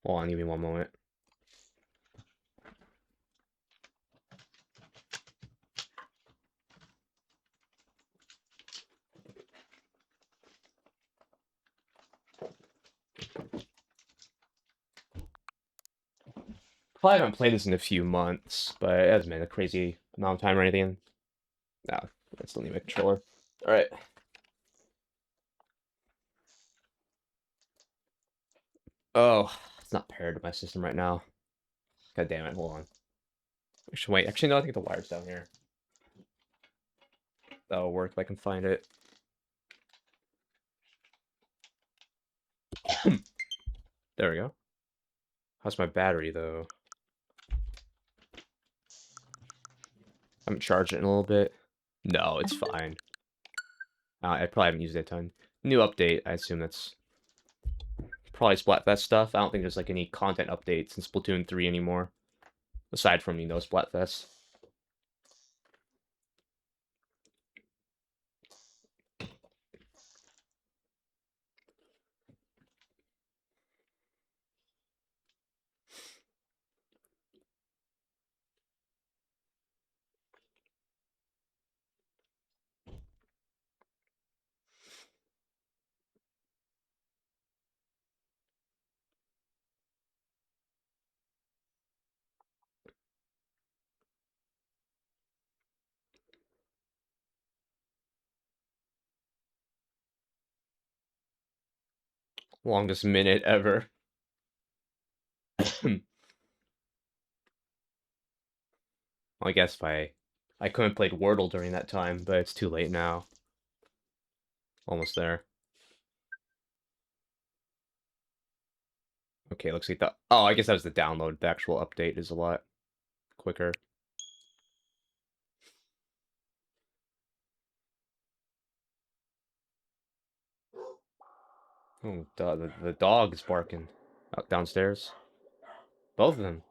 Hold on, give me one moment. Probably haven't played this in a few months, but it hasn't been a crazy amount of time or anything. No, I still need my controller. Alright. Oh, it's not paired to my system right now. God damn it, hold on. Actually, wait, actually, no, I think the wire's down here. That'll work if I can find it. There we go. How's my battery, though? I haven't charged it in a little bit. No, it's fine. I probably haven't used it a ton. New update, I assume that's probably Splatfest stuff. I don't think there's like any content updates in Splatoon 3 anymore. Aside from, you know, Splatfest. Longest minute ever. I guess if I couldn't have played Wordle during that time, but it's too late now. Almost there. Okay, looks like the... Oh, I guess that was the download. The actual update is a lot quicker. Oh, the dog is barking out downstairs. Both of them.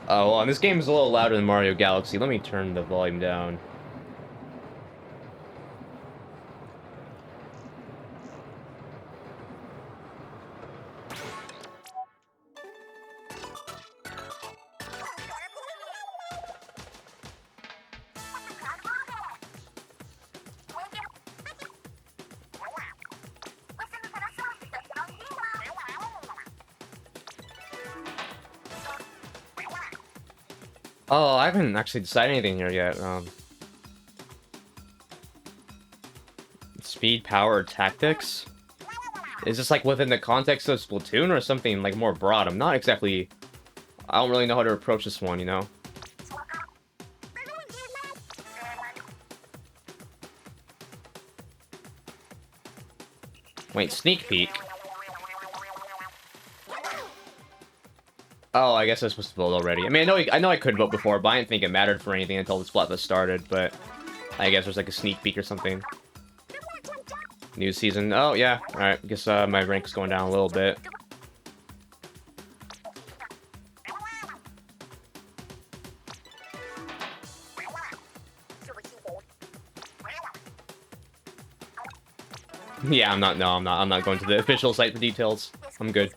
Oh, well, and this game is a little louder than Mario Galaxy. Let me turn the volume down. Oh, I haven't actually decided anything here yet. Speed, power, tactics? Is this like within the context of Splatoon or something like more broad? I'm not exactly... I don't really know how to approach this one, you know? Wait, sneak peek? Oh, I guess I was supposed to vote already. I mean, I know I could vote before, but I didn't think it mattered for anything until the Splatfest started, but... I guess there's like a sneak peek or something. New season. Oh, yeah. Alright, guess my rank's going down a little bit. Yeah, I'm not going to the official site for details. I'm good.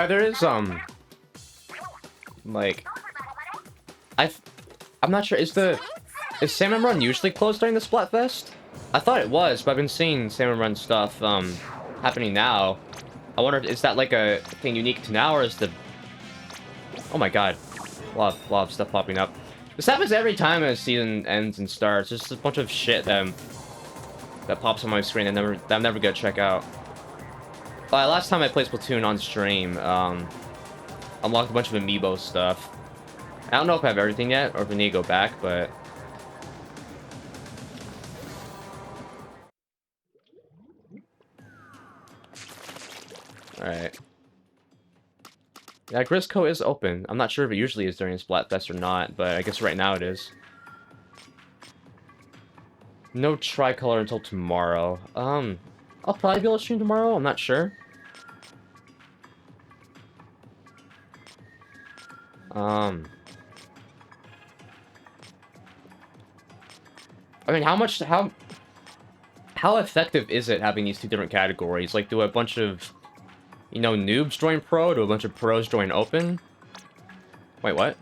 There is, like, I'm not sure, is Salmon Run usually closed during the Splatfest? I thought it was, but I've been seeing Salmon Run stuff, happening now. I wonder, is that like a thing unique to now, or is the... Oh my god. A lot of stuff popping up. This happens every time a season ends and starts. There's just a bunch of shit that pops on my screen that I'm never gonna check out. Last time I played Splatoon on stream, unlocked a bunch of amiibo stuff. I don't know if I have everything yet, or if I need to go back, but... Alright. Yeah, Grisco is open. I'm not sure if it usually is during Splatfest or not, but I guess right now it is. No tricolor until tomorrow. I'll probably be able to stream tomorrow. I'm not sure. I mean, how effective is it having these two different categories? Like, do a bunch of, you know, noobs join pro? Do a bunch of pros join open? Wait, what?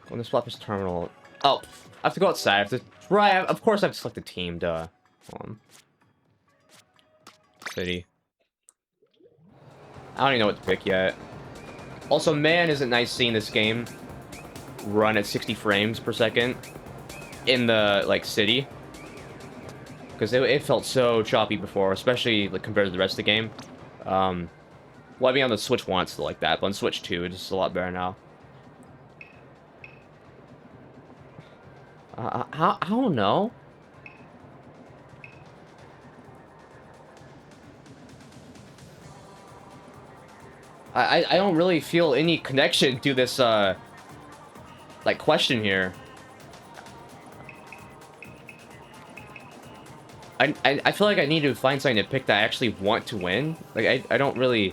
When the Splatfest terminal... Oh, I have to go outside. I have to... Right, of course I have to select the team, duh. City. I don't even know what to pick yet. Also, man, is it nice seeing this game run at 60 frames per second in the, like, city. Because it felt so choppy before, especially, like, compared to the rest of the game. Well, I mean, on the Switch 1, it's still like that, but on Switch 2, it's just a lot better now. I don't know. I don't really feel any connection to this, like, question here. I feel like I need to find something to pick that I actually want to win. Like, I don't really...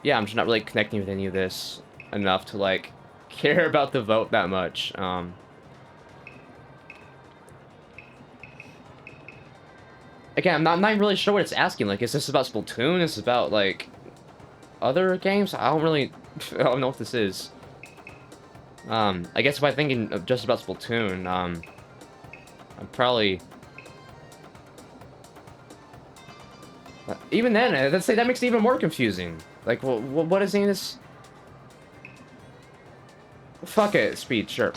Yeah, I'm just not really connecting with any of this enough to, like, care about the vote that much. Again, I'm not even really sure what it's asking. Like, is this about Splatoon? Is this about, like, other games? I don't know what this is. I guess if I'm thinking of just about Splatoon, I'm probably... Even then, let's say that makes it even more confusing. Like, what is this? Fuck it, speed, sure.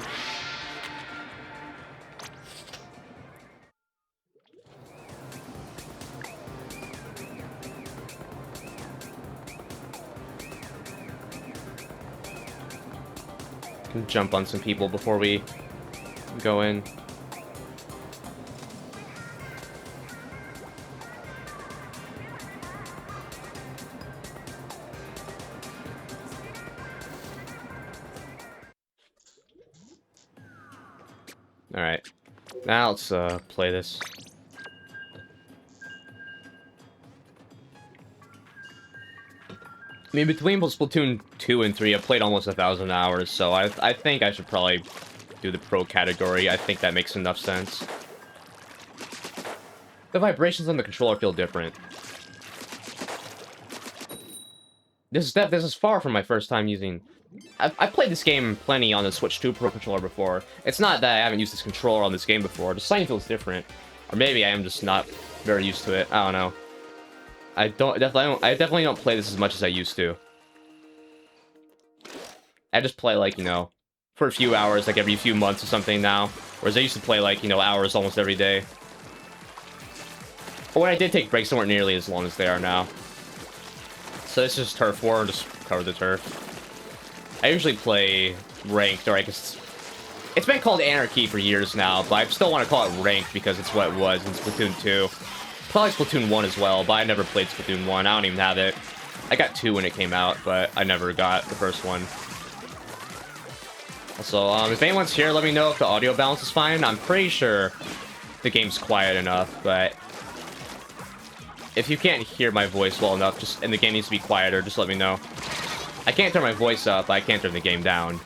Can jump on some people before we go in. Alright. Now let's play this. I mean, between Splatoon 2 and 3, I've played almost 1,000 hours, so I think I should probably do the pro category. I think that makes enough sense. The vibrations on the controller feel different. This is far from my first time using... I've played this game plenty on the Switch 2 Pro Controller before. It's not that I haven't used this controller on this game before. The sight feels different. Or maybe I am just not very used to it. I don't know. I definitely don't play this as much as I used to. I just play, like, you know, for a few hours, like, every few months or something now. Whereas I used to play, like, you know, hours almost every day. But when I did take breaks, they weren't nearly as long as they are now. So this is Turf War, just cover the turf. I usually play ranked, or I guess... It's been called Anarchy for years now, but I still want to call it ranked because it's what it was in Splatoon 2. Probably Splatoon 1 as well, but I never played Splatoon 1. I don't even have it. I got 2 when it came out, but I never got the first one. Also, if anyone's here, let me know if the audio balance is fine. I'm pretty sure the game's quiet enough, but... If you can't hear my voice well enough, and the game needs to be quieter, just let me know. I can't turn my voice up, but I can't turn the game down.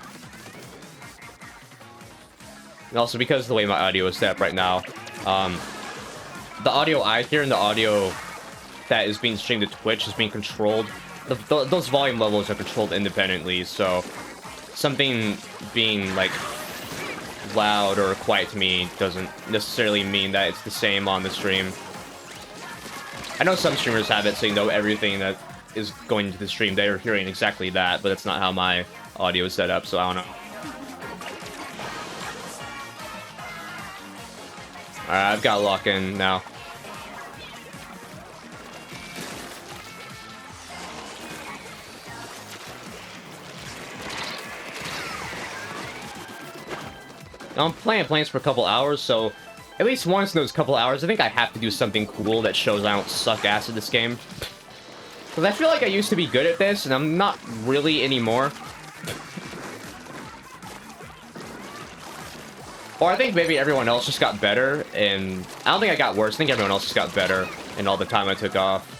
And also, because of the way my audio is set up right now, the audio I hear and the audio that is being streamed to Twitch is being controlled. Those volume levels are controlled independently, so something being, like, loud or quiet to me doesn't necessarily mean that it's the same on the stream. I know some streamers have it, so you know everything that is going to the stream. They're hearing exactly that, but that's not how my audio is set up, so I don't know. Alright, I've got lock in now. Now, I'm playing Planes for a couple hours, so at least once in those couple hours, I think I have to do something cool that shows I don't suck ass at this game. Because I feel like I used to be good at this, and I'm not really anymore. Or I think maybe everyone else just got better, and I don't think I got worse. I think everyone else just got better in all the time I took off.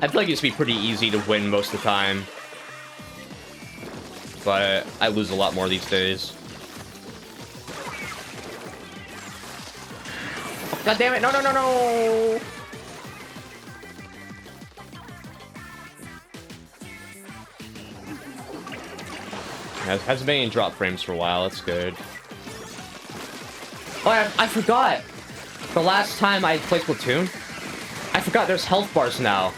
I feel like it used to be pretty easy to win most of the time. But I lose a lot more these days. God damn it! No, no, no, no! Hasn't been any drop frames for a while. That's good. Oh, I forgot. The last time I played Splatoon, I forgot there's health bars now.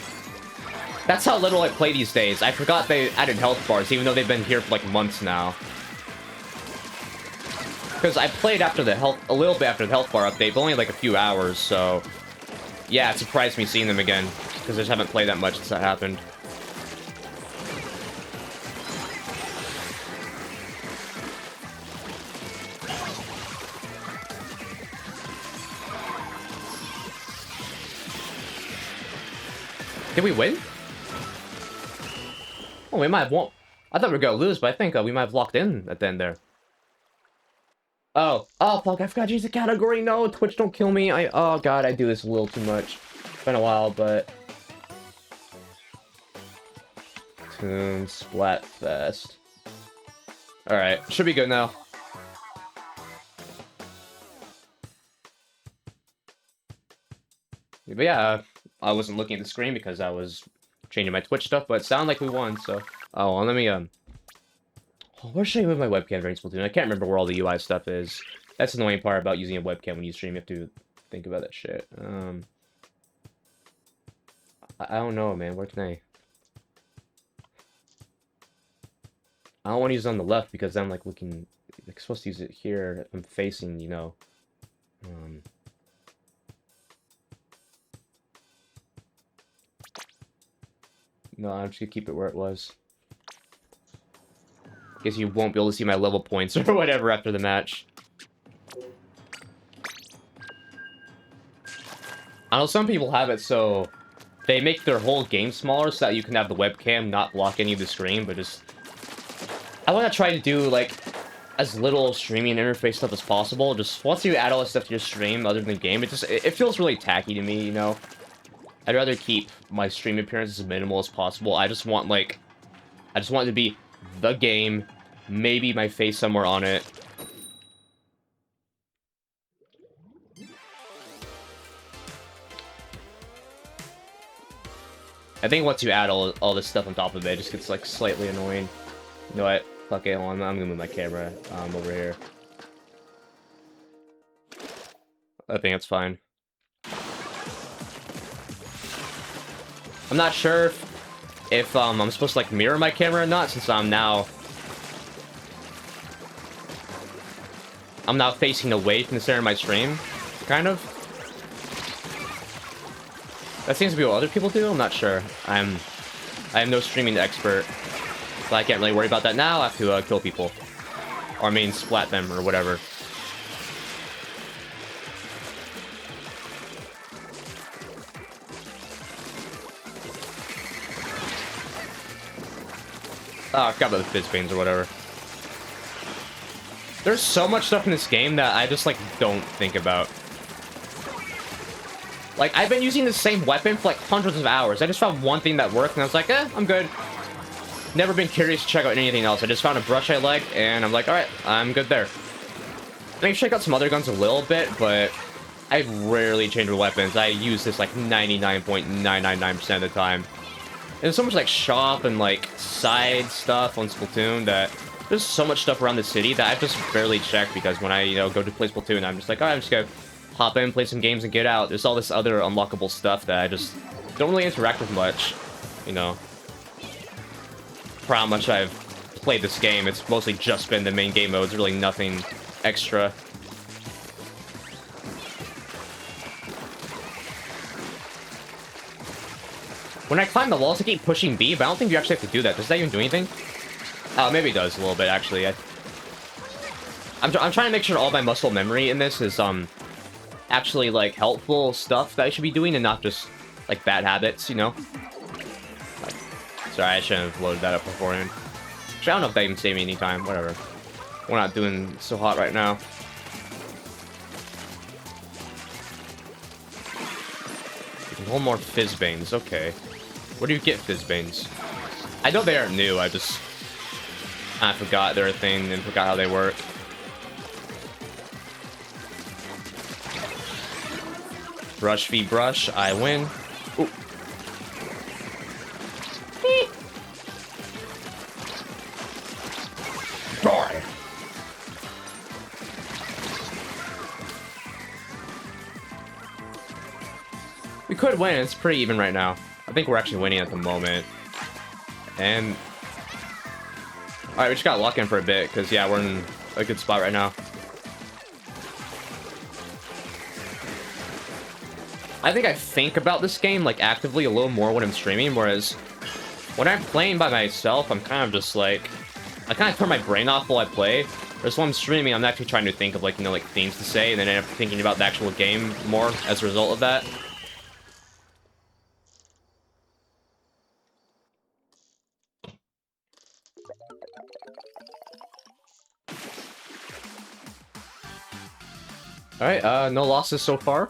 That's how little I play these days. I forgot they added health bars, even though they've been here for like months now. Because I played after the a little bit after the health bar update, but only like a few hours, so... Yeah, it surprised me seeing them again, because I just haven't played that much since that happened. Did we win? Oh, we might have won. I thought we were gonna lose, but I think we might have locked in at the end there. Oh, fuck, I forgot to use the category. No, Twitch, don't kill me. Oh, God, I do this a little too much. It's been a while, but... Splatoon, Splatfest. Alright, should be good now. But yeah, I wasn't looking at the screen because I was changing my Twitch stuff, but it sounded like we won, so... Oh, well, let me, where should I move my webcam during Splatoon? I can't remember where all the UI stuff is. That's the annoying part about using a webcam when you stream. You have to think about that shit. I don't know, man. Where can I don't want to use it on the left because I'm, like, looking... I'm supposed to use it here. I'm facing, you know... No, I'm just gonna keep it where it was. Guess you won't be able to see my level points or whatever after the match. I know some people have it so they make their whole game smaller so that you can have the webcam not block any of the screen, but just... I want to try to do, like, as little streaming interface stuff as possible. Just once you add all this stuff to your stream other than the game, it feels really tacky to me, you know? I'd rather keep my stream appearances as minimal as possible. I just want it to be the game, maybe my face somewhere on it. I think once you add all this stuff on top of it, it just gets, like, slightly annoying. You know what? Fuck it, I'm gonna move my camera over here. I think it's fine. I'm not sure if I'm supposed to, like, mirror my camera or not, since I'm now facing away from the center of my stream, kind of. That seems to be what other people do. I'm not sure. I am no streaming expert, so I can't really worry about that now. I have to kill people, or I mean, splat them or whatever. Oh, I forgot about the fizz pains or whatever. There's so much stuff in this game that I just, like, don't think about. Like, I've been using the same weapon for, like, hundreds of hours. I just found one thing that worked, and I was like, I'm good. Never been curious to check out anything else. I just found a brush I liked, and I'm like, alright, I'm good there. I mean, check out some other guns a little bit, but I rarely change my weapons. I use this, like, 99.999% of the time. And there's so much, like, shop and, like, side stuff on Splatoon that there's so much stuff around the city that I just barely check, because when I, you know, go to play Splatoon, I'm just like, alright, I'm just gonna hop in, play some games, and get out. There's all this other unlockable stuff that I just don't really interact with much, you know. For how much I've played this game, it's mostly just been the main game modes, really nothing extra. When I climb the walls, I keep pushing B, but I don't think you actually have to do that. Does that even do anything? Oh, maybe it does a little bit, actually. I'm trying to make sure all my muscle memory in this is, actually, like, helpful stuff that I should be doing and not just, like, bad habits, you know? Sorry, I shouldn't have loaded that up beforehand. Actually, I don't know if that even saved me any time. Whatever. We're not doing so hot right now. One more Fizzbanes. Okay. Where do you get Fizzbanes? I know they aren't new. I forgot they're a thing and forgot how they work. Brush v brush. I win. Ooh. Die. We could win. It's pretty even right now. I think we're actually winning at the moment. And alright, we just got locked in for a bit because yeah, we're in a good spot right now. I think I think about this game like actively a little more when I'm streaming, whereas when I'm playing by myself, I'm kind of just like I kind of turn my brain off while I play. Whereas when I'm streaming, I'm actually trying to think of like, you know, like things to say, and then I end up thinking about the actual game more as a result of that. Alright, no losses so far.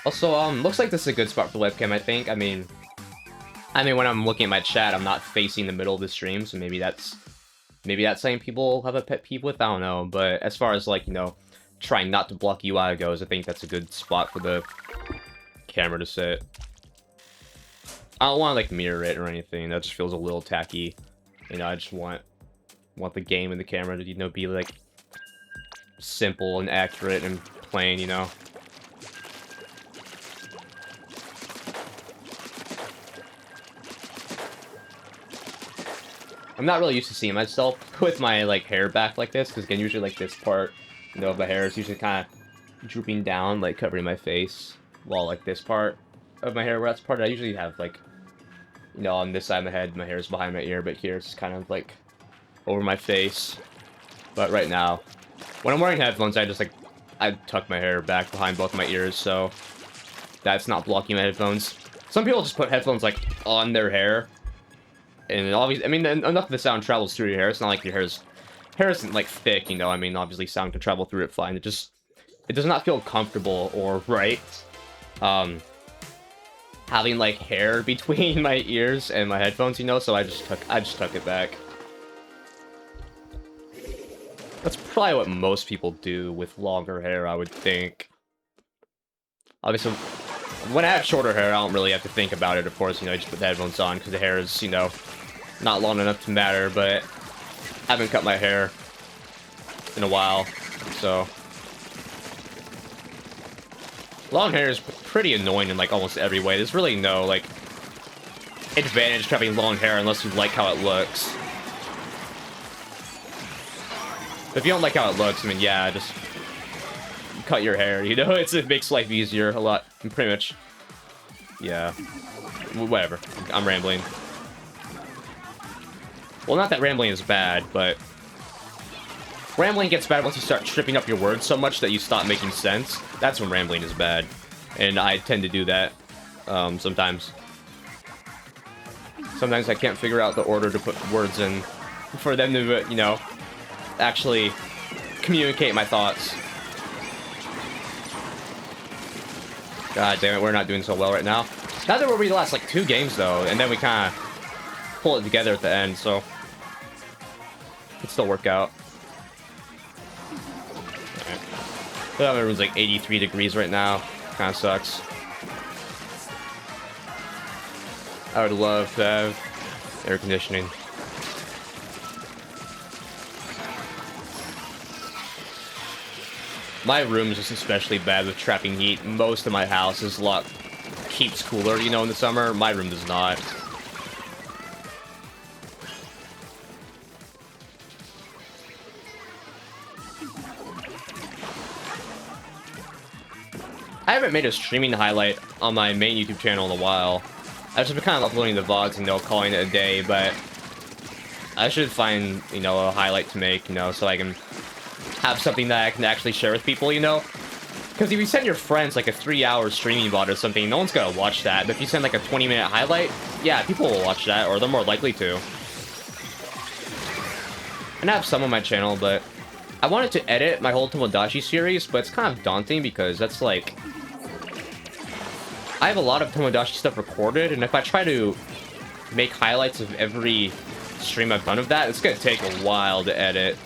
Also, looks like this is a good spot for webcam, I think. I mean, when I'm looking at my chat, I'm not facing the middle of the stream, so maybe that's something people have a pet peeve with, I don't know. But as far as, like, you know, trying not to block UI goes, I think that's a good spot for the camera to sit. I don't want to, like, mirror it or anything. That just feels a little tacky. You know, I just want the game and the camera to, you know, be, like, simple and accurate and plain, you know. I'm not really used to seeing myself with my, like, hair back like this, because, again, usually, like, this part, you know, of the hair is usually kind of drooping down, like, covering my face, while, like, this part of my hair, where that's part I usually have, like, you know, on this side of my head, my hair is behind my ear, but here it's kind of, like, over my face. But right now, when I'm wearing headphones, I just, like, I tuck my hair back behind both my ears, so that's not blocking my headphones. Some people just put headphones, like, on their hair. And obviously, I mean, enough of the sound travels through your hair. It's not like your hair isn't, like, thick, you know. I mean, obviously, sound can travel through it fine. It does not feel comfortable or right. Having, like, hair between my ears and my headphones, you know. So I just tuck it back. That's probably what most people do with longer hair, I would think. Obviously, when I have shorter hair, I don't really have to think about it, of course, you know, I just put the headphones on, because the hair is, you know, not long enough to matter, but I haven't cut my hair in a while, so. Long hair is pretty annoying in, like, almost every way. There's really no, like, advantage to having long hair unless you like how it looks. If you don't like how it looks, I mean, yeah, just cut your hair, you know? It makes life easier a lot, pretty much. Yeah. Whatever. I'm rambling. Well, not that rambling is bad, but rambling gets bad once you start tripping up your words so much that you stop making sense. That's when rambling is bad. And I tend to do that, sometimes. Sometimes I can't figure out the order to put words in for them to, you know, actually communicate my thoughts. God damn it, we're not doing so well right now. Neither were we the last, like, 2 games, though, and then we kind of pull it together at the end, so it could still work out. Alright. Everyone's like 83 degrees right now. Kind of sucks. I would love to have air conditioning. My room is just especially bad with trapping heat. Most of my house is keeps cooler, you know, in the summer. My room does not. I haven't made a streaming highlight on my main YouTube channel in a while. I've just been kind of uploading the VODs, you know, calling it a day, but I should find, you know, a highlight to make, you know, so I can have something that I can actually share with people, you know? Because if you send your friends, like, a 3-hour streaming VOD or something, no one's gonna watch that. But if you send, like, a 20-minute highlight, yeah, people will watch that, or they're more likely to. And I have some on my channel, but I wanted to edit my whole Tomodachi series, but it's kind of daunting because that's like... I have a lot of Tomodachi stuff recorded, and if I try to make highlights of every stream I've done of that, it's gonna take a while to edit.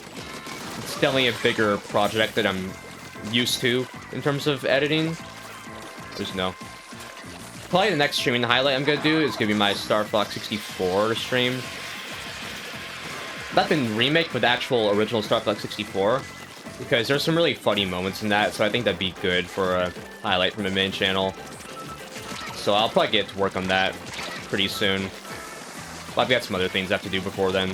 It's definitely a bigger project that I'm used to in terms of editing. There's no... Probably the next streaming highlight I'm gonna do is gonna be my Star Fox 64 stream. Not the remake, but the actual original Star Fox 64. Because there's some really funny moments in that, so I think that'd be good for a highlight from the main channel. So I'll probably get to work on that pretty soon. But I've got some other things I have to do before then.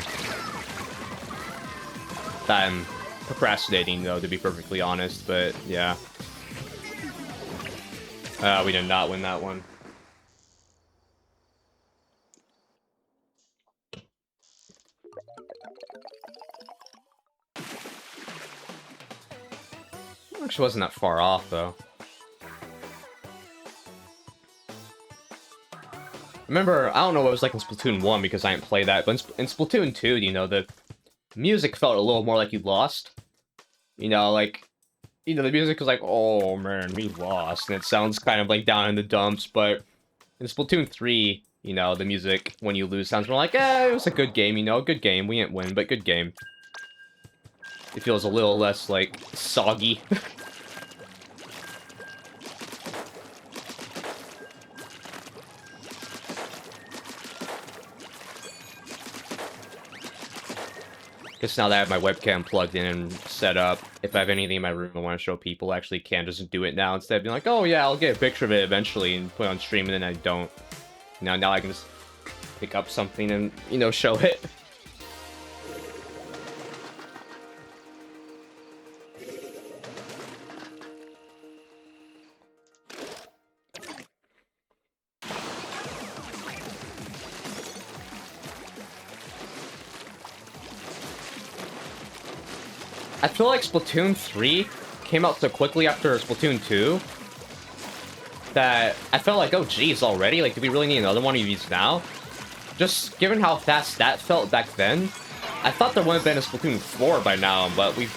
That I'm procrastinating, though, to be perfectly honest, but yeah. We did not win that one. Actually wasn't that far off, though. Remember, I don't know what it was like in Splatoon 1 because I didn't play that, but in Splatoon 2, you know, the music felt a little more like you lost. You know, like, you know, the music was like, oh man, we lost, and it sounds kind of like down in the dumps, but in Splatoon 3, you know, the music, when you lose, sounds more like, it was a good game, you know, good game, we didn't win, but good game. It feels a little less, like, soggy. Because now that I have my webcam plugged in and set up, if I have anything in my room I want to show people, I actually can just do it now instead of being like, oh yeah, I'll get a picture of it eventually and put it on stream, and then I don't. Now I can just pick up something and, you know, show it. I feel like Splatoon 3 came out so quickly after Splatoon 2 that I felt like, oh geez, already? Like, do we really need another one of these now? Just given how fast that felt back then, I thought there would have been a Splatoon 4 by now, but we've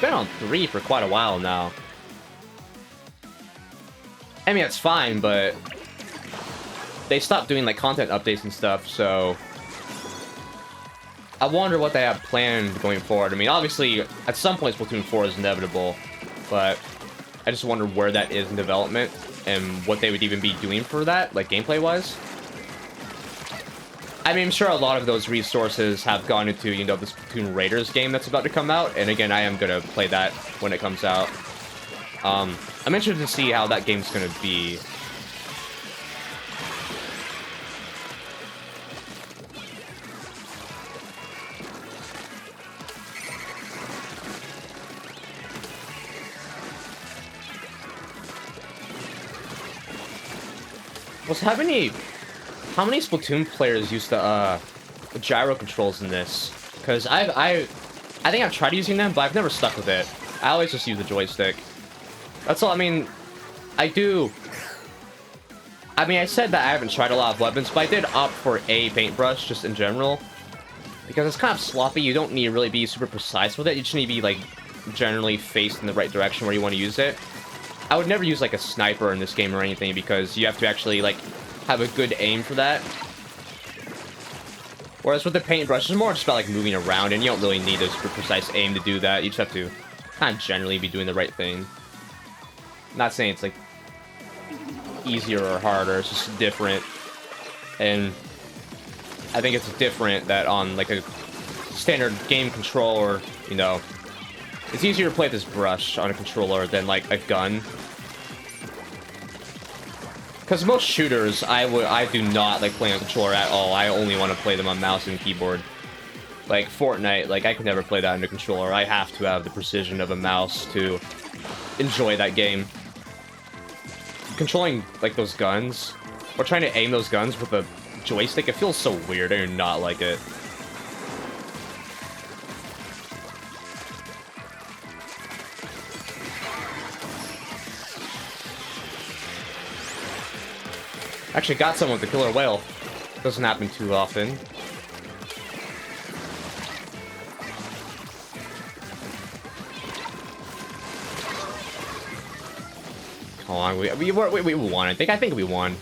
been on 3 for quite a while now. I mean, it's fine, but they stopped doing, like, content updates and stuff, so I wonder what they have planned going forward. I mean, obviously, at some point, Splatoon 4 is inevitable, but I just wonder where that is in development and what they would even be doing for that, like, gameplay-wise. I mean, I'm sure a lot of those resources have gone into, you know, the Splatoon Raiders game that's about to come out, and again, I am gonna play that when it comes out. I'm interested to see how that game's gonna be. So how many Splatoon players use the gyro controls in this? Because I think I've tried using them, but I've never stuck with it. I always just use the joystick. That's all. I mean, I said that I haven't tried a lot of weapons, but I did opt for a paintbrush just in general because it's kind of sloppy. You don't need to really be super precise with it. You just need to be like generally faced in the right direction where you want to use it. I would never use, like, a sniper in this game or anything, because you have to actually, like, have a good aim for that. Whereas with the paintbrush, it's more just about, like, moving around, and you don't really need a super precise aim to do that. You just have to kind of generally be doing the right thing. I'm not saying it's, like, easier or harder, it's just different. And I think it's different that on, like, a standard game controller, you know, it's easier to play this brush on a controller than, like, a gun. Because most shooters, I do not like playing on a controller at all. I only want to play them on mouse and keyboard. Like, Fortnite, like, I could never play that on a controller. I have to have the precision of a mouse to enjoy that game. Controlling, like, those guns, or trying to aim those guns with a joystick, it feels so weird. I do not like it. Actually got someone with the killer whale. Doesn't happen too often. Hold on, we won. I think we won.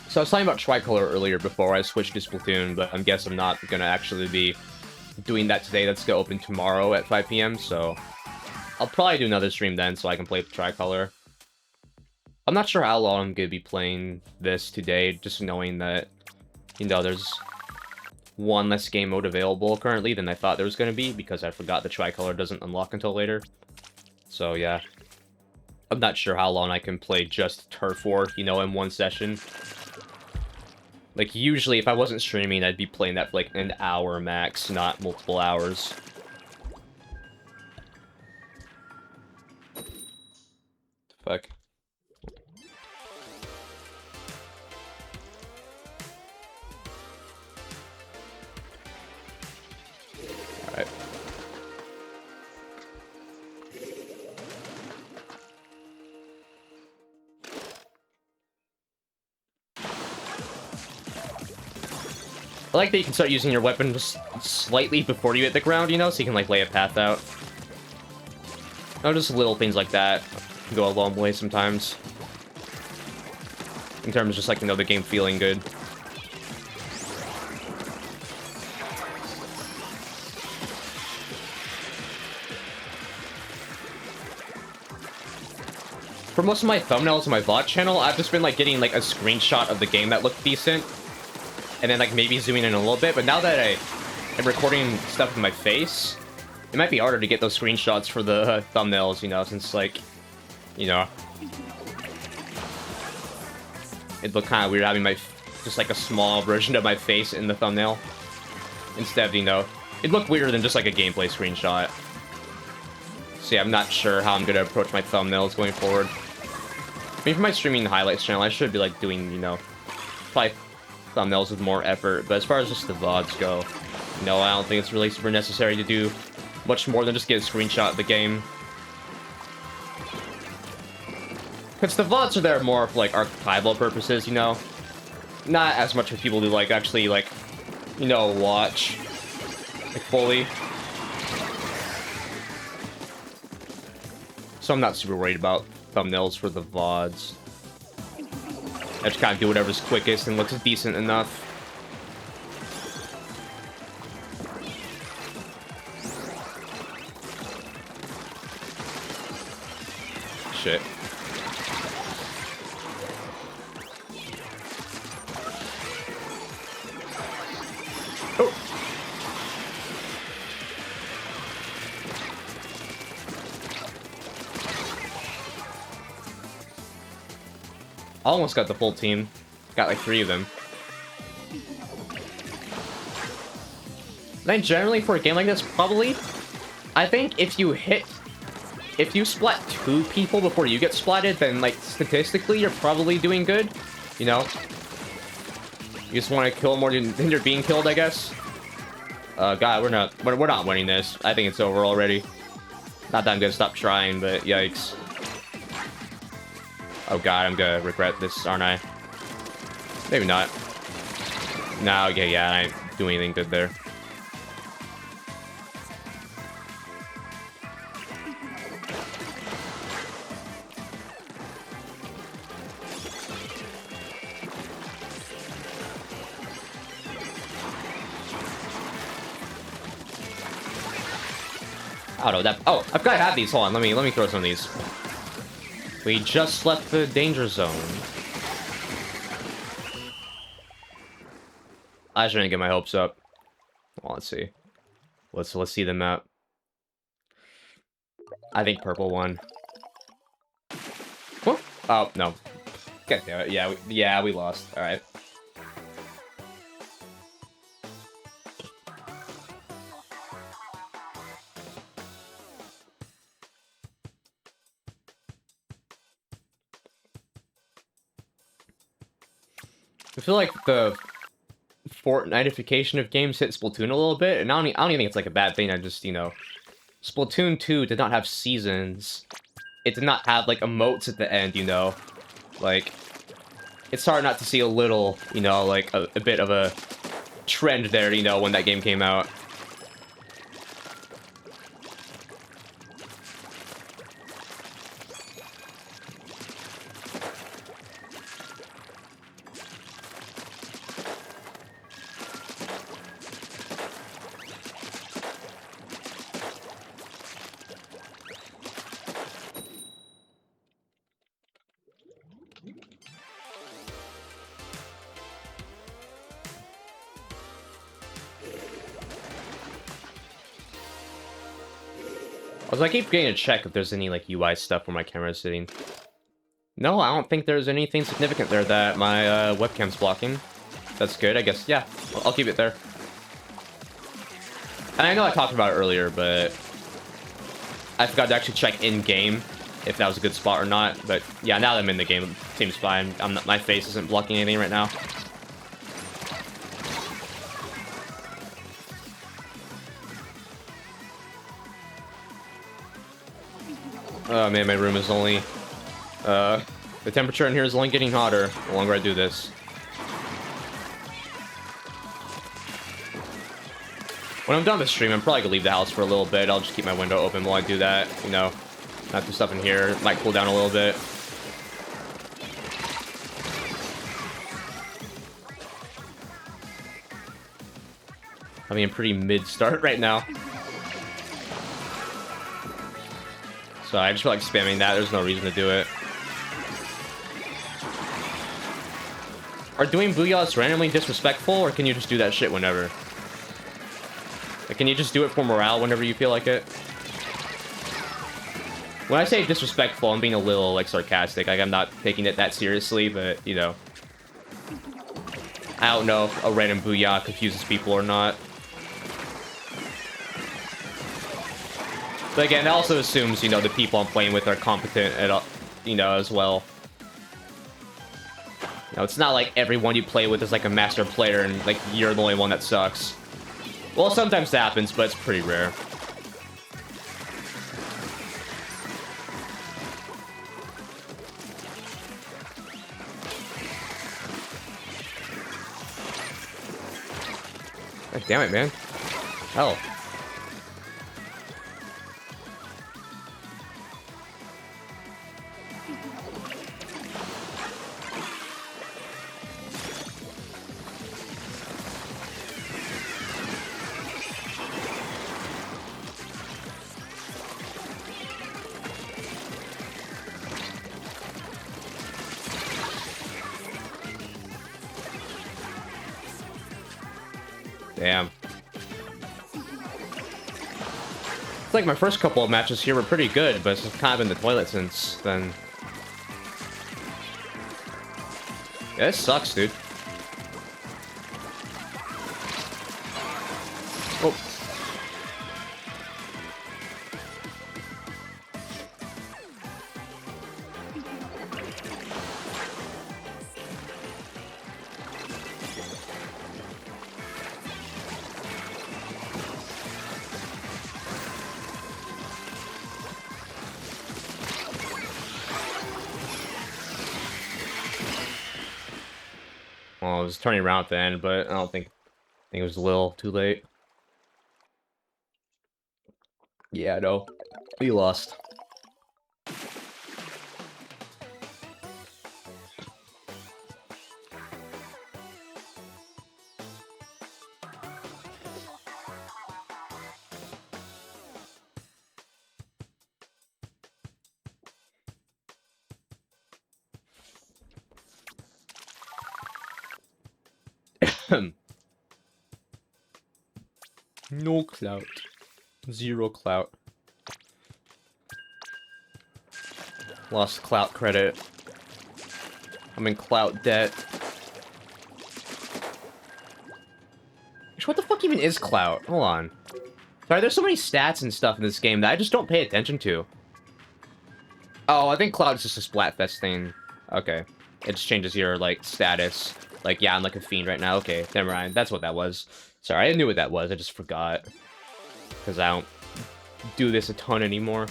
So I was talking about Tricolor earlier before I switched to Splatoon, but I guess I'm not gonna actually be doing that today. That's gonna open tomorrow at 5 PM, so I'll probably do another stream then so I can play with Tricolor. I'm not sure how long I'm gonna be playing this today, just knowing that, you know, there's one less game mode available currently than I thought there was gonna be, because I forgot the Tricolor doesn't unlock until later. So yeah. I'm not sure how long I can play just Turf War, you know, in one session. Like, usually, if I wasn't streaming, I'd be playing that for, like, an hour max, not multiple hours. Fuck. Alright. I like that you can start using your weapon just slightly before you hit the ground, you know, so you can, like, lay a path out. Oh, just little things like that can go a long way sometimes. In terms of just, like, you know, the game feeling good. For most of my thumbnails on my VOD channel, I've just been, like, getting, like, a screenshot of the game that looked decent. And then, like, maybe zooming in a little bit. But now that I'm recording stuff with my face, it might be harder to get those screenshots for the thumbnails, you know, since, like, you know, it'd look kind of weird having my, just, like, a small version of my face in the thumbnail. Instead of, you know, it'd look weirder than just, like, a gameplay screenshot. So yeah, I'm not sure how I'm gonna approach my thumbnails going forward. I mean, for my streaming highlights channel, I should be, like, doing, you know, probably thumbnails with more effort, but as far as just the VODs go, no, I don't think it's really super necessary to do much more than just get a screenshot of the game. Because the VODs are there more for, like, archival purposes, you know? Not as much for people to, like, actually, like, you know, watch, like, fully. So I'm not super worried about thumbnails for the VODs. I just kind of do whatever's quickest and looks decent enough. Shit. Oh! I almost got the full team. Got like 3 of them. Then generally for a game like this, probably, I think if you splat 2 people before you get splatted, then like statistically you're probably doing good. You know? You just want to kill more than you're being killed, I guess. God, we're not winning this. I think it's over already. Not that I'm gonna stop trying, but yikes. Oh god, I'm gonna regret this, aren't I? Maybe not. No, okay, yeah, I ain't doing anything good there. I don't know that. Oh, I've got to have these. Hold on, let me throw some of these. We just left the danger zone. I shouldn't get my hopes up. Well, let's see. Let's see the map. I think purple won. Whoop. Oh no. God damn it. Yeah, we lost. All right. I feel like the Fortnite-ification of games hit Splatoon a little bit, and I don't even think it's like a bad thing. I just, you know, Splatoon 2 did not have seasons. It did not have like emotes at the end, you know, like it's hard not to see a little, you know, like a bit of a trend there, you know, when that game came out. Also, I keep getting to check if there's any, like, UI stuff where my camera is sitting. No, I don't think there's anything significant there that my webcam's blocking. That's good, I guess. Yeah, I'll keep it there. And I know I talked about it earlier, but I forgot to actually check in-game if that was a good spot or not. But yeah, now that I'm in the game, it seems fine. My face isn't blocking anything right now. Oh man, my room is only... the temperature in here is only getting hotter the longer I do this. When I'm done with the stream, I'm probably gonna leave the house for a little bit. I'll just keep my window open while I do that, you know. Not do stuff in here. It might cool down a little bit. I mean, pretty mid-start right now. So I just feel like spamming that. There's no reason to do it. Are doing booyahs randomly disrespectful, or can you just do that shit whenever? Like, can you just do it for morale whenever you feel like it? When I say disrespectful, I'm being a little, like, sarcastic. Like, I'm not taking it that seriously, but, you know. I don't know if a random booyah confuses people or not. But again, it also assumes, you know, the people I'm playing with are competent at, you know, as well. You know, it's not like everyone you play with is like a master player and like you're the only one that sucks. Well, sometimes that happens, but it's pretty rare. God damn it, man. Hell. Damn. It's like my first couple of matches here were pretty good, but it's just kind of in the toilet since then. Yeah, this sucks, dude. Oh. Well, I was turning around at the end, but I think it was a little too late. Yeah, no. We lost. No clout. Zero clout. Lost clout credit. I'm in clout debt. What the fuck even is clout? Hold on. Sorry, there's so many stats and stuff in this game that I just don't pay attention to. Oh, I think clout is just a Splatfest thing. Okay. It just changes your, like, status. Like, yeah, I'm like a fiend right now. Okay, never mind. That's what that was. Sorry, I knew what that was. I just forgot. Because I don't do this a ton anymore.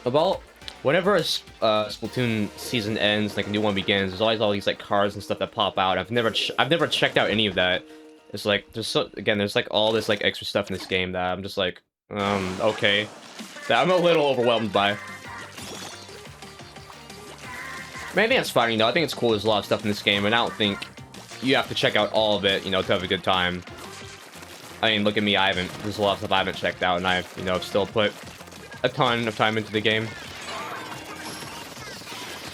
About Whenever a Splatoon season ends, like a new one begins, there's always all these like cards and stuff that pop out. I've never checked out any of that. It's like there's like all this like extra stuff in this game that I'm just like, okay, that I'm a little overwhelmed by. I mean, I think it's fine, you know. I think it's cool. There's a lot of stuff in this game, and I don't think you have to check out all of it, you know, to have a good time. I mean, look at me. There's a lot of stuff I haven't checked out, and I've, you know, still put a ton of time into the game.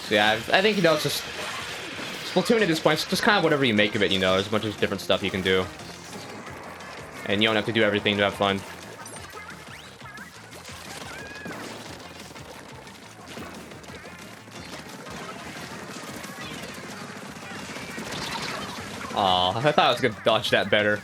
So yeah, I think, you know, it's just Splatoon at this point. It's just kind of whatever you make of it, you know. There's a bunch of different stuff you can do, and you don't have to do everything to have fun. Aw, I thought I was gonna dodge that better.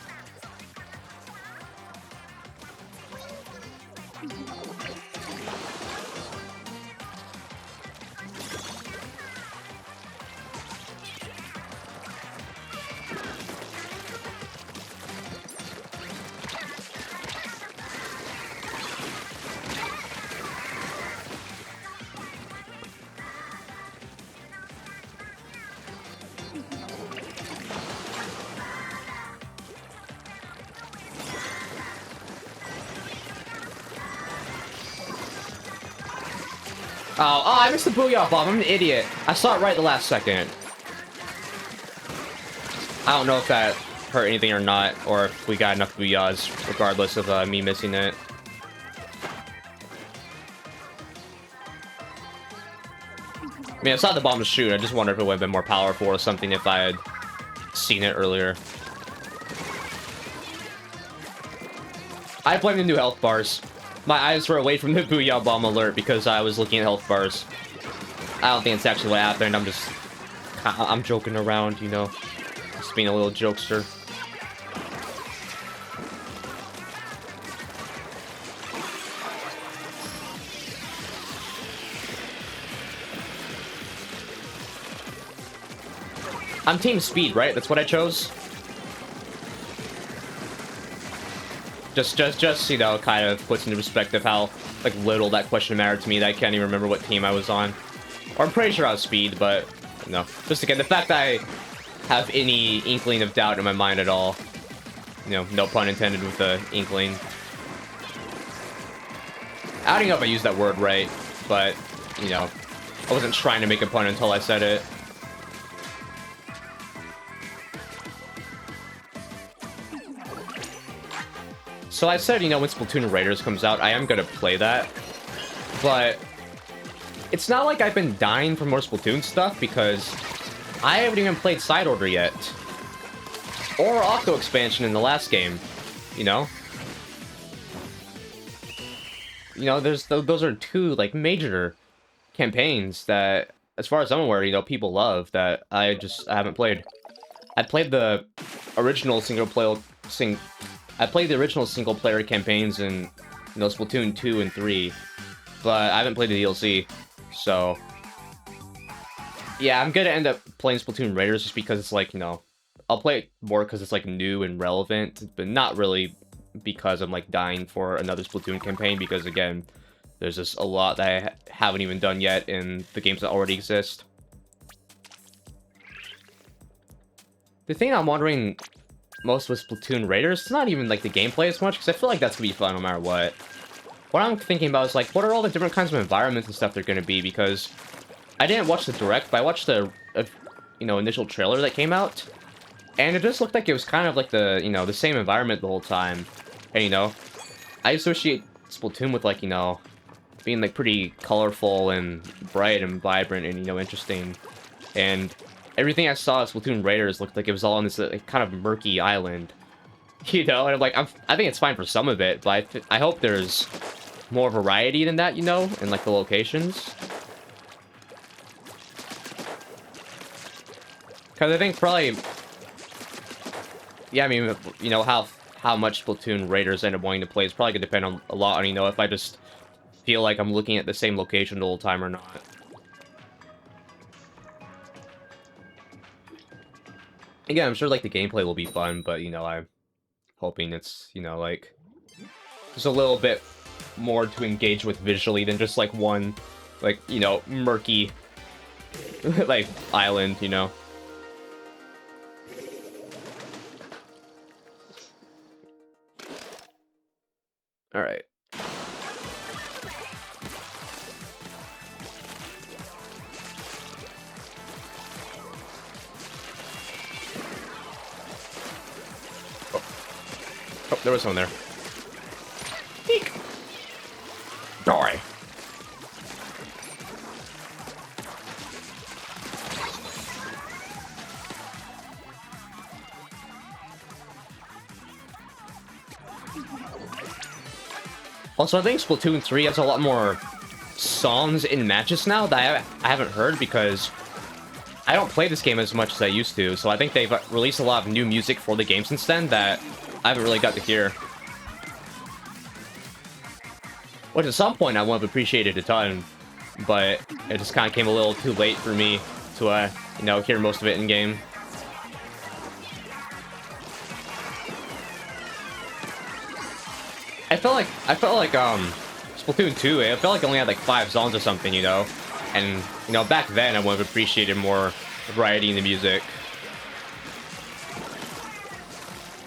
Oh, I missed the Booyah Bomb. I'm an idiot. I saw it right the last second. I don't know if that hurt anything or not, or if we got enough Booyahs, regardless of me missing it. I mean, I saw the bomb shoot. I just wonder if it would have been more powerful or something if I had seen it earlier. I blame the new health bars. My eyes were away from the Booyah Bomb alert because I was looking at health bars. I don't think it's actually what happened. I'm joking around, you know. Just being a little jokester. I'm Team Speed, right? That's what I chose? Just, you know, kind of puts into perspective how, like, little that question mattered to me that I can't even remember what team I was on. Or I'm pretty sure I was Speed, but, no. Just again, the fact that I have any inkling of doubt in my mind at all. You know, no pun intended with the inkling. I don't know if I used that word right, but, you know, I wasn't trying to make a pun until I said it. So I said, you know, when Splatoon Raiders comes out, I am going to play that. But it's not like I've been dying for more Splatoon stuff, because I haven't even played Side Order yet. Or Octo Expansion in the last game, you know? You know, those are two, like, major campaigns that, as far as I'm aware, you know, people love, that I haven't played. I played the original single-player campaigns in, you know, Splatoon 2 and 3, but I haven't played the DLC, so... Yeah, I'm gonna end up playing Splatoon Raiders just because it's like, you know, I'll play it more because it's, like, new and relevant, but not really because I'm, like, dying for another Splatoon campaign, because, again, there's just a lot that I haven't even done yet in the games that already exist. The thing I'm wondering most with Splatoon Raiders, it's not even like the gameplay as much, because I feel like that's gonna be fun no matter what. What I'm thinking about is like, what are all the different kinds of environments and stuff they're gonna be, because I didn't watch the direct, but I watched the you know, initial trailer that came out, and it just looked like it was kind of like the, you know, the same environment the whole time. And, you know, I associate Splatoon with, like, you know, being like pretty colorful and bright and vibrant and, you know, interesting. And everything I saw at Splatoon Raiders looked like it was all on this kind of murky island, you know. And I'm like, I think it's fine for some of it, but I hope there's more variety than that, you know, in like the locations. Because I think probably, yeah, I mean, you know, how much Splatoon Raiders end up wanting to play is probably gonna depend on a lot on, you know, if I just feel like I'm looking at the same location the whole time or not. Again, I'm sure, like, the gameplay will be fun, but, you know, I'm hoping it's, you know, like, just a little bit more to engage with visually than just, like, one like, you know, murky, like, island, you know. Alright. Oh, there was someone there. Eek. Die. Also, I think Splatoon 3 has a lot more songs in matches now that I haven't heard because I don't play this game as much as I used to, so I think they've released a lot of new music for the game since then that I haven't really got to hear. Which at some point I would have appreciated a ton, but it just kind of came a little too late for me to, you know, hear most of it in-game. I felt like Splatoon 2, I felt like it only had like 5 songs or something, you know? And, you know, back then I would have appreciated more variety in the music.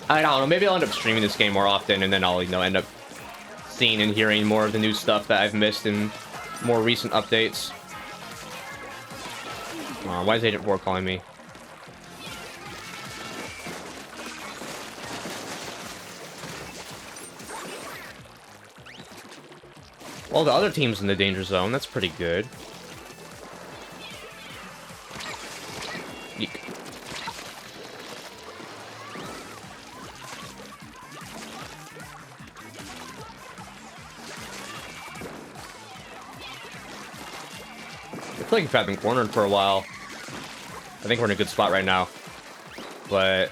I don't know, maybe I'll end up streaming this game more often and then I'll, you know, end up seeing and hearing more of the new stuff that I've missed in more recent updates. Why is Agent 4 calling me? Well, the other team's in the danger zone. That's pretty good. Yeek. I feel like if I've been cornered for a while. I think we're in a good spot right now. But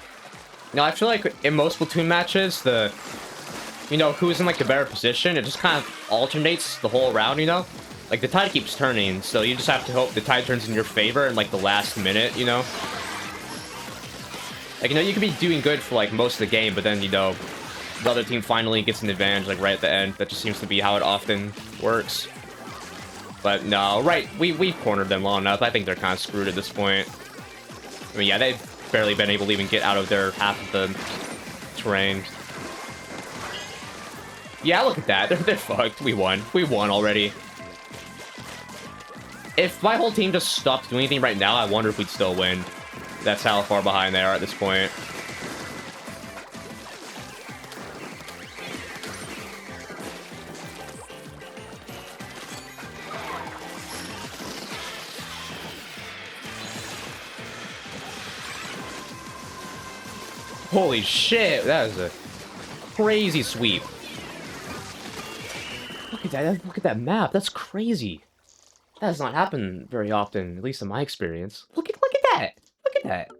no, I feel like in most Splatoon matches, you know, who's in like a better position, it just kind of alternates the whole round, you know? Like the tide keeps turning, so you just have to hope the tide turns in your favor in like the last minute, you know? Like, you know, you could be doing good for like most of the game, but then, you know, the other team finally gets an advantage like right at the end. That just seems to be how it often works. But no, right, we've cornered them long enough. I think they're kind of screwed at this point. I mean, yeah, they've barely been able to even get out of their half of the terrain. Yeah, look at that. They're fucked. We won. We won already. If my whole team just stopped doing anything right now, I wonder if we'd still win. That's how far behind they are at this point. Holy shit, that is a crazy sweep. Look at that, look at that map, that's crazy. That does not happen very often, at least in my experience. Look at that! Look at that!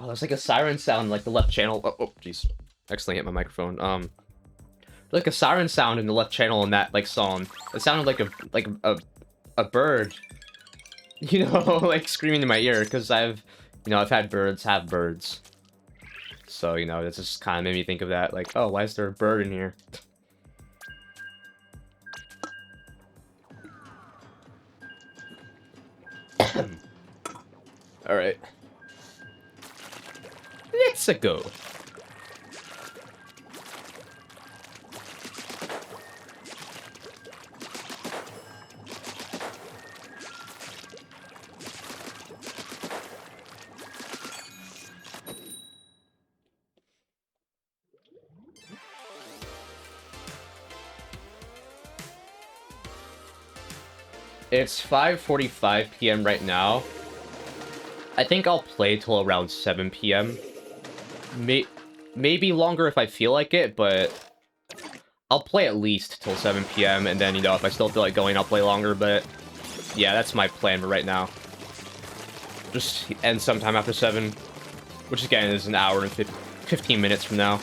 Oh, there's like a siren sound like the left channel. Oh, jeez. Accidentally hit my microphone. Like a siren sound in the left channel in that like song. It sounded like a bird. You know, like screaming in my ear, because I've had birds have birds. So, you know, that just kind of made me think of that, like, oh, why is there a bird in here? Alright. Let's go. It's 5:45 p.m. right now. I think I'll play till around 7 p.m. Maybe longer if I feel like it, but I'll play at least till 7 p.m. and then, you know, if I still feel like going, I'll play longer, but yeah, that's my plan right now. Just end sometime after 7, which again is an hour and 15 minutes from now.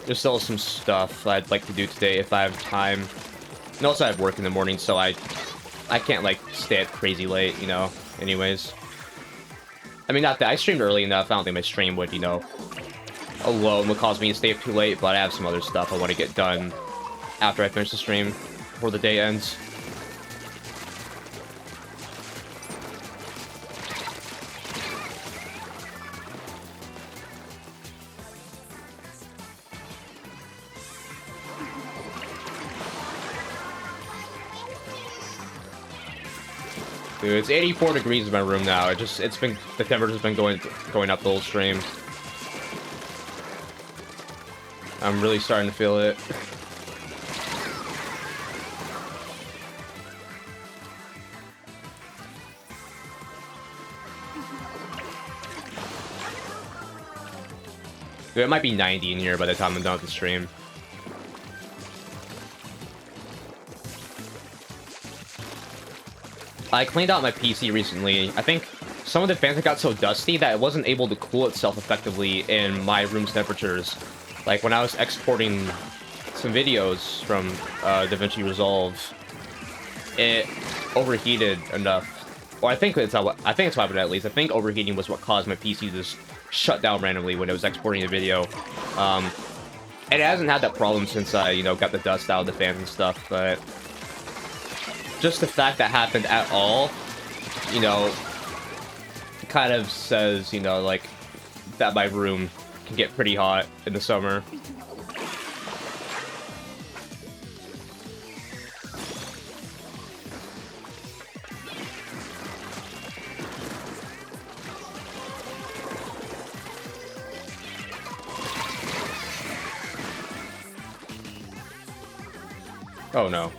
There's still some stuff I'd like to do today if I have time. And also I have work in the morning, so I can't, like, stay up crazy late, you know, anyways. I mean, not that I streamed early enough, I don't think my stream would, you know, alone would cause me to stay up too late, but I have some other stuff I want to get done after I finish the stream, before the day ends. Dude, it's 84 degrees in my room now. It's been, the temperature's been going up the whole stream. I'm really starting to feel it. Dude, it might be 90 in here by the time I'm done with the stream. I cleaned out my PC recently. I think some of the fans got so dusty that it wasn't able to cool itself effectively in my room's temperatures. Like when I was exporting some videos from DaVinci Resolve, it overheated enough. Well, I think it's what happened at least. I think overheating was what caused my PC to just shut down randomly when it was exporting the video. And it hasn't had that problem since I, you know, got the dust out of the fans and stuff, but just the fact that happened at all, you know, kind of says, you know, like, that my room can get pretty hot in the summer. Oh no.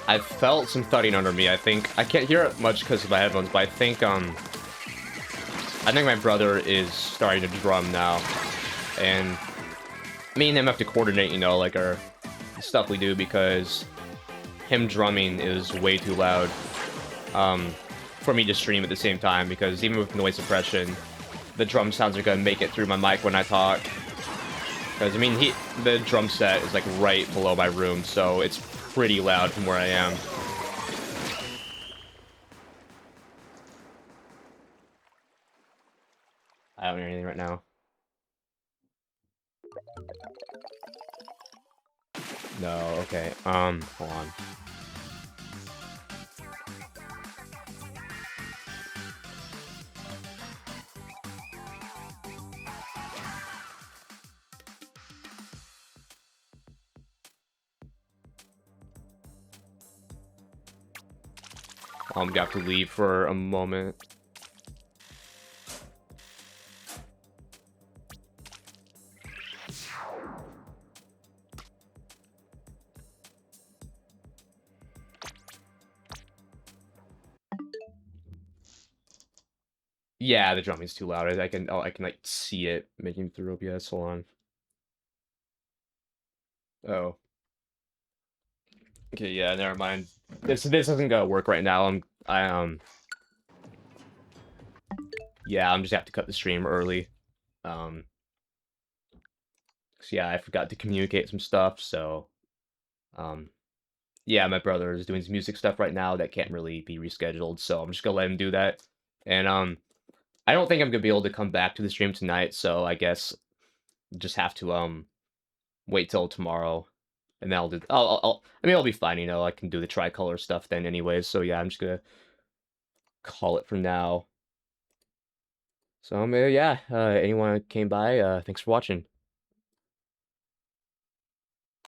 I felt some thudding under me. I think I can't hear it much because of my headphones, but I think my brother is starting to drum now, and me and him have to coordinate, you know, like our stuff we do, because him drumming is way too loud for me to stream at the same time, because even with noise suppression, the drum sounds are gonna make it through my mic when I talk. Because I mean, the drum set is like right below my room, so it's pretty loud from where I am. I don't hear anything right now. No, okay. Hold on. I'm gonna have to leave for a moment. Yeah, the drumming's too loud. I can like see it making through OBS. Hold on. Oh. Okay, yeah, never mind. This isn't gonna work right now. Yeah, I'm just have to cut the stream early. 'Cause, yeah, I forgot to communicate some stuff, so yeah, my brother is doing some music stuff right now that can't really be rescheduled, so I'm just gonna let him do that. And I don't think I'm gonna be able to come back to the stream tonight, so I guess just have to wait till tomorrow, and then I'll do. I mean, I'll be fine, you know. I can do the tricolor stuff then, anyways. So yeah, I'm just gonna call it for now. So yeah, anyone came by, thanks for watching.